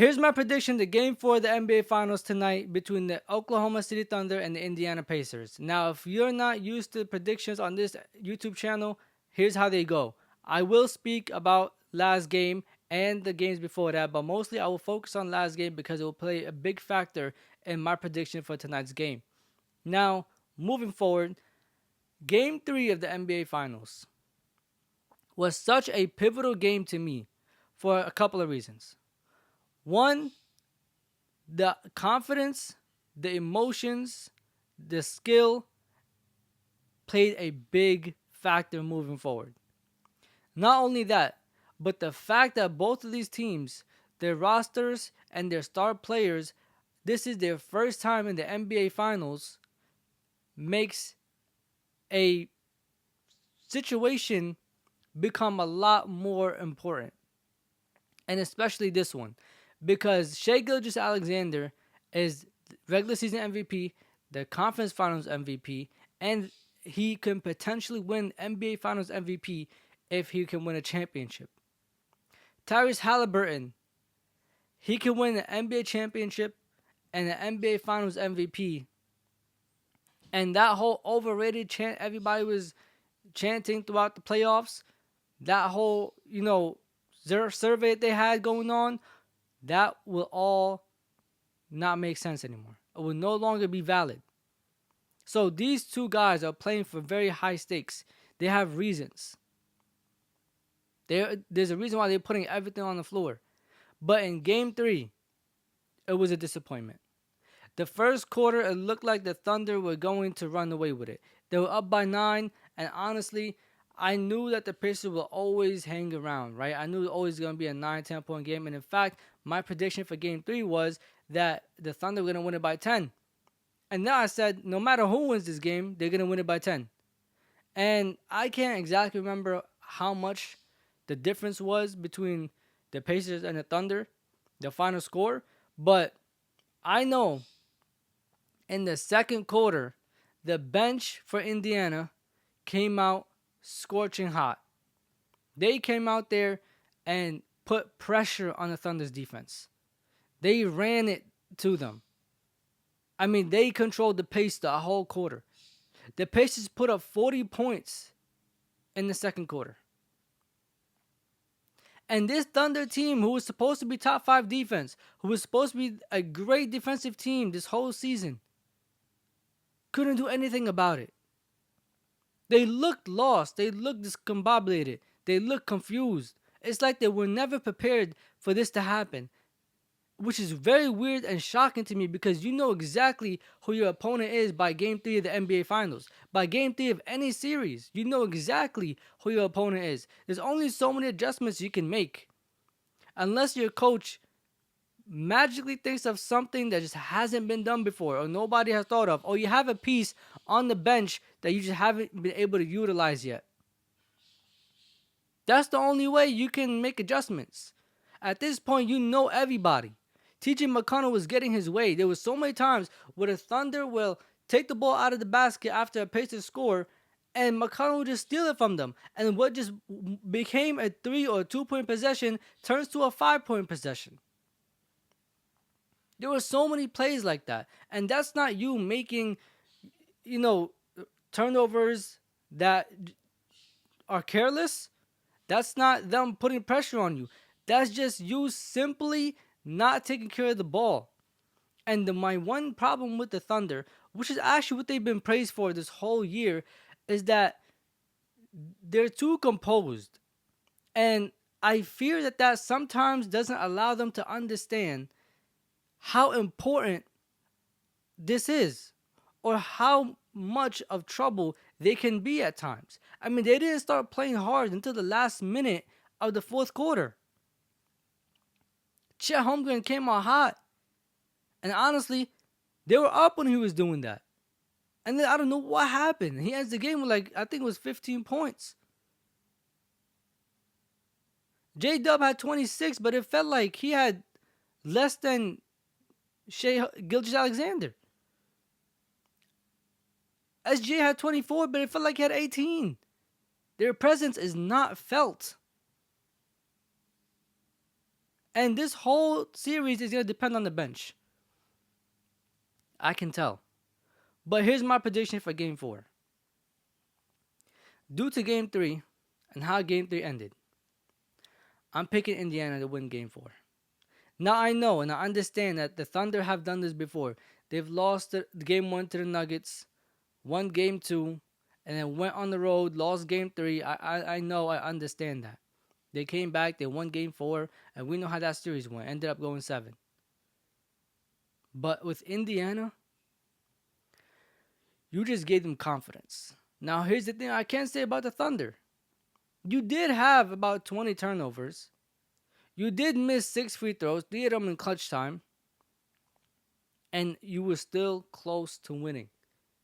Here's my prediction: the game for the NBA Finals tonight between the Oklahoma City Thunder and the Indiana Pacers. Now, if you're not used to predictions on this YouTube channel, here's how they go. I will speak about last game and the games before that, but mostly I will focus on last game because it will play a big factor in my prediction for tonight's game. Now, moving forward, Game 3 of the NBA Finals was such a pivotal game to me for a couple of reasons. One, the confidence, the emotions, the skill played a big factor moving forward. Not only that, but the fact that both of these teams, their rosters and their star players, this is their first time in the NBA Finals, makes a situation become a lot more important. And especially this one. Because Shai Gilgeous-Alexander is regular season MVP, the conference finals MVP, and he can potentially win NBA Finals MVP if he can win a championship. Tyrese Halliburton, he can win the NBA championship and the NBA Finals MVP. And that whole overrated chant everybody was chanting throughout the playoffs, that whole, survey they had going on, that will all not make sense anymore. It will no longer be valid. So these two guys are playing for very high stakes. They have reasons. There's a reason why they're putting everything on the floor. But in Game 3, it was a disappointment. The first quarter, it looked like the Thunder were going to run away with it. They were up by 9, and honestly, I knew that the Pacers will always hang around, right? I knew it was always going to be a 9-10 point game. And in fact, my prediction for Game 3 was that the Thunder were going to win it by 10. And now I said, no matter who wins this game, they're going to win it by 10. And I can't exactly remember how much the difference was between the Pacers and the Thunder, the final score. But I know in the second quarter, the bench for Indiana came out scorching hot. They came out there and put pressure on the Thunder's defense. They ran it to them. I mean, they controlled the pace the whole quarter. The Pacers put up 40 points in the second quarter. And this Thunder team, who was supposed to be top 5 defense, who was supposed to be a great defensive team this whole season, couldn't do anything about it. They looked lost. They looked discombobulated. They looked confused. It's like they were never prepared for this to happen, which is very weird and shocking to me because you know exactly who your opponent is by Game 3 of the NBA Finals. By Game 3 of any series, you know exactly who your opponent is. There's only so many adjustments you can make. Unless your coach magically thinks of something that just hasn't been done before or nobody has thought of, or you have a piece on the bench that you just haven't been able to utilize yet. That's the only way you can make adjustments. At this point, you know everybody. TJ McConnell was getting his way. There was so many times where the Thunder will take the ball out of the basket after a Pacers score, and McConnell will just steal it from them. And what just became a 3 or 2 point possession turns to a 5 point possession. There were so many plays like that. And that's not you making, turnovers that are careless. That's not them putting pressure on you. That's just you simply not taking care of the ball. And my one problem with the Thunder, which is actually what they've been praised for this whole year, is that they're too composed. And I fear that sometimes doesn't allow them to understand how important this is or how much of trouble they can be at times. I mean, they didn't start playing hard until the last minute of the fourth quarter. Chet Holmgren came out hot. And honestly, they were up when he was doing that. And then I don't know what happened. He ends the game with I think it was 15 points. J-Dub had 26, but it felt like he had less than Shai Gilgeous-Alexander. SJ had 24, but it felt like he had 18. Their presence is not felt. And this whole series is going to depend on the bench. I can tell. But here's my prediction for game 4. Due to game 3 and how game 3 ended, I'm picking Indiana to win game 4. Now I know and I understand that the Thunder have done this before. They've lost the game 1 to the Nuggets, won game 2, and then went on the road, lost game 3. I know, I understand that. They came back, they won game 4, and we know how that series went. Ended up going 7. But with Indiana, you just gave them confidence. Now here's the thing I can't say about the Thunder. You did have about 20 turnovers. You did miss 6 free throws, 3 of them in clutch time. And you were still close to winning.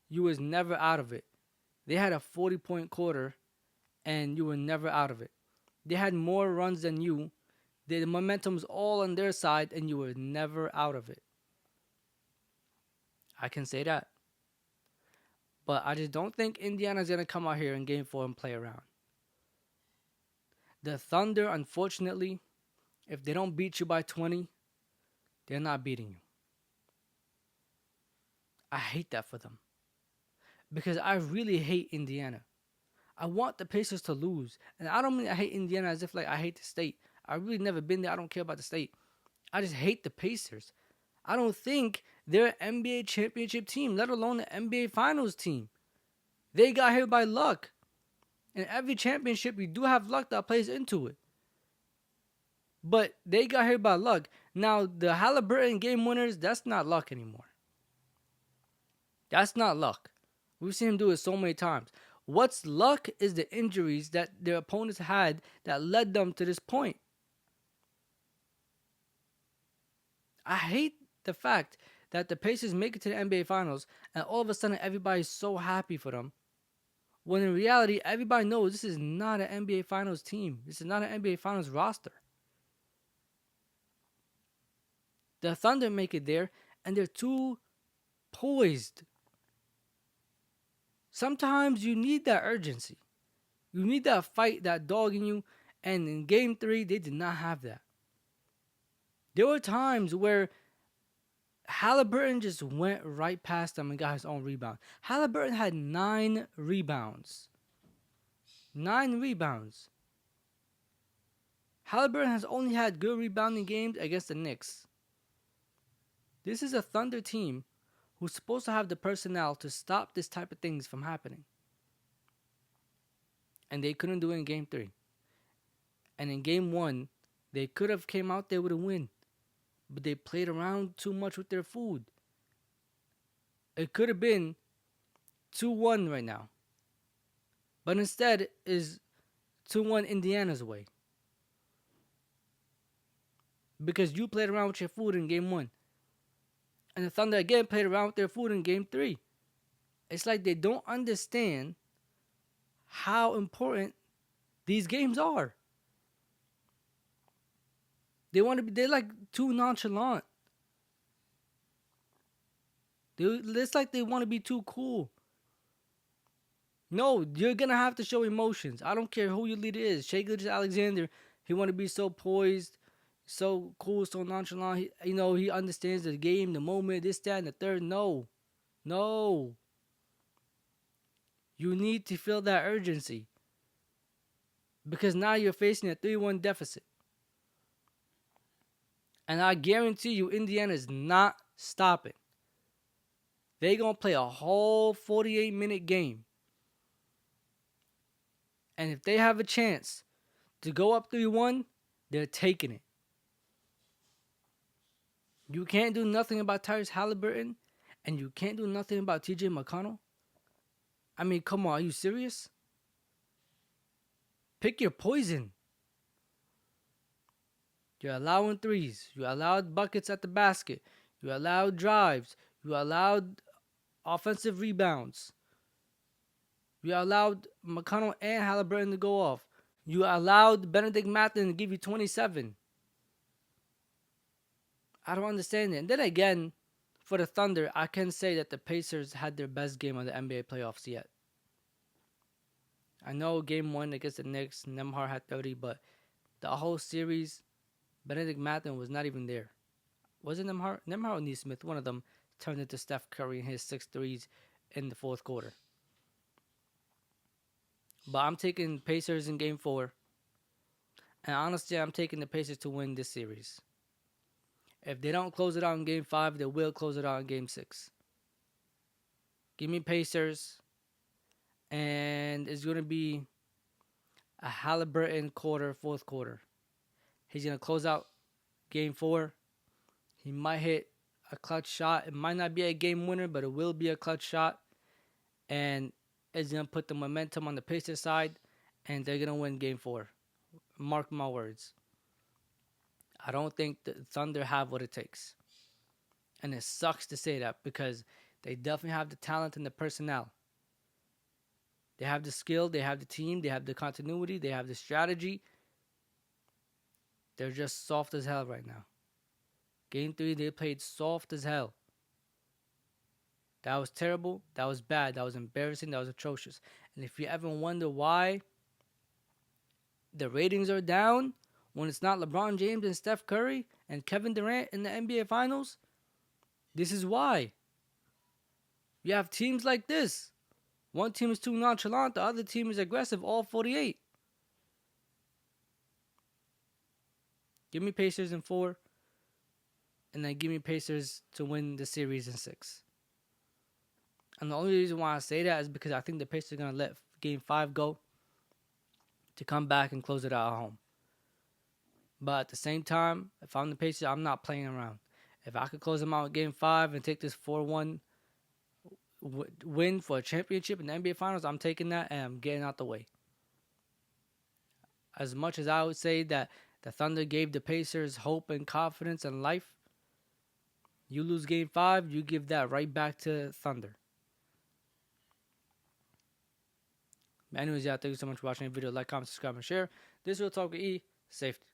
You was never out of it. They had a 40-point quarter, and you were never out of it. They had more runs than you. The momentum was all on their side, and you were never out of it. I can say that. But I just don't think Indiana's going to come out here in game 4 and play around. The Thunder, unfortunately, if they don't beat you by 20, they're not beating you. I hate that for them. Because I really hate Indiana. I want the Pacers to lose. And I don't mean I hate Indiana as if like I hate the state. I really never been there. I don't care about the state. I just hate the Pacers. I don't think they're an NBA championship team, let alone an NBA finals team. They got here by luck. And every championship, you do have luck that plays into it. But they got here by luck. Now, the Halliburton game winners, that's not luck anymore. That's not luck. We've seen him do it so many times. What's luck is the injuries that their opponents had that led them to this point. I hate the fact that the Pacers make it to the NBA Finals and all of a sudden everybody's so happy for them. When in reality, everybody knows this is not an NBA Finals team. This is not an NBA Finals roster. The Thunder make it there and they're too poised. Sometimes you need that urgency. You need that fight, that dog in you. And in game 3, they did not have that. There were times where Halliburton just went right past them and got his own rebound. Halliburton had 9 rebounds. 9 rebounds. Halliburton has only had good rebounding games against the Knicks. This is a Thunder team who's supposed to have the personnel to stop this type of things from happening. And they couldn't do it in game 3. And in game 1, they could have came out there with a win. But they played around too much with their food. It could have been 2-1 right now. But instead is 2-1 Indiana's way. Because you played around with your food in game 1. And the Thunder again played around with their food in game 3. It's like they don't understand how important these games are. They're like too nonchalant. It's like they want to be too cool. No, you're going to have to show emotions. I don't care who your leader is. Shai Gilgeous-Alexander, he want to be so poised, so cool, so nonchalant. He understands the game, the moment, this, that, and the third. No. You need to feel that urgency. Because now you're facing a 3-1 deficit. And I guarantee you, Indiana is not stopping. They're going to play a whole 48-minute game. And if they have a chance to go up 3-1, they're taking it. You can't do nothing about Tyrese Halliburton, and you can't do nothing about TJ McConnell. I mean, come on, are you serious? Pick your poison. You're allowing threes. You allowed buckets at the basket. You allowed drives. You allowed offensive rebounds. You allowed McConnell and Halliburton to go off. You allowed Benedict Mathurin to give you 27. I don't understand it. And then again, for the Thunder, I can say that the Pacers had their best game of the NBA playoffs yet. I know game 1 against the Knicks, Nembhard had 30, but the whole series, Benedict Mathen was not even there. Wasn't Nemhard or Neesmith? One of them turned into Steph Curry and his 6 threes in the fourth quarter. But I'm taking Pacers in game 4. And honestly, I'm taking the Pacers to win this series. If they don't close it out in game 5, they will close it out in game 6. Give me Pacers. And it's going to be a Halliburton quarter, fourth quarter. He's going to close out game 4. He might hit a clutch shot. It might not be a game winner, but it will be a clutch shot. And it's going to put the momentum on the Pacers side. And they're going to win game 4. Mark my words. I don't think the Thunder have what it takes. And it sucks to say that because they definitely have the talent and the personnel. They have the skill, they have the team, they have the continuity, they have the strategy. They're just soft as hell right now. Game 3, they played soft as hell. That was terrible. That was bad. That was embarrassing. That was atrocious. And if you ever wonder why the ratings are down when it's not LeBron James and Steph Curry and Kevin Durant in the NBA Finals, this is why. You have teams like this. One team is too nonchalant. The other team is aggressive. All 48. Give me Pacers in 4. And then give me Pacers to win the series in 6. And the only reason why I say that is because I think the Pacers are going to let game 5 go to come back and close it out at home. But at the same time, if I'm the Pacers, I'm not playing around. If I could close them out in game 5 and take this 4-1 win for a championship in the NBA Finals, I'm taking that and I'm getting out the way. As much as I would say that the Thunder gave the Pacers hope and confidence and life, you lose game 5, you give that right back to Thunder. Anyways, yeah, thank you so much for watching the video. Like, comment, subscribe, and share. This is Real Talk with E. Safety.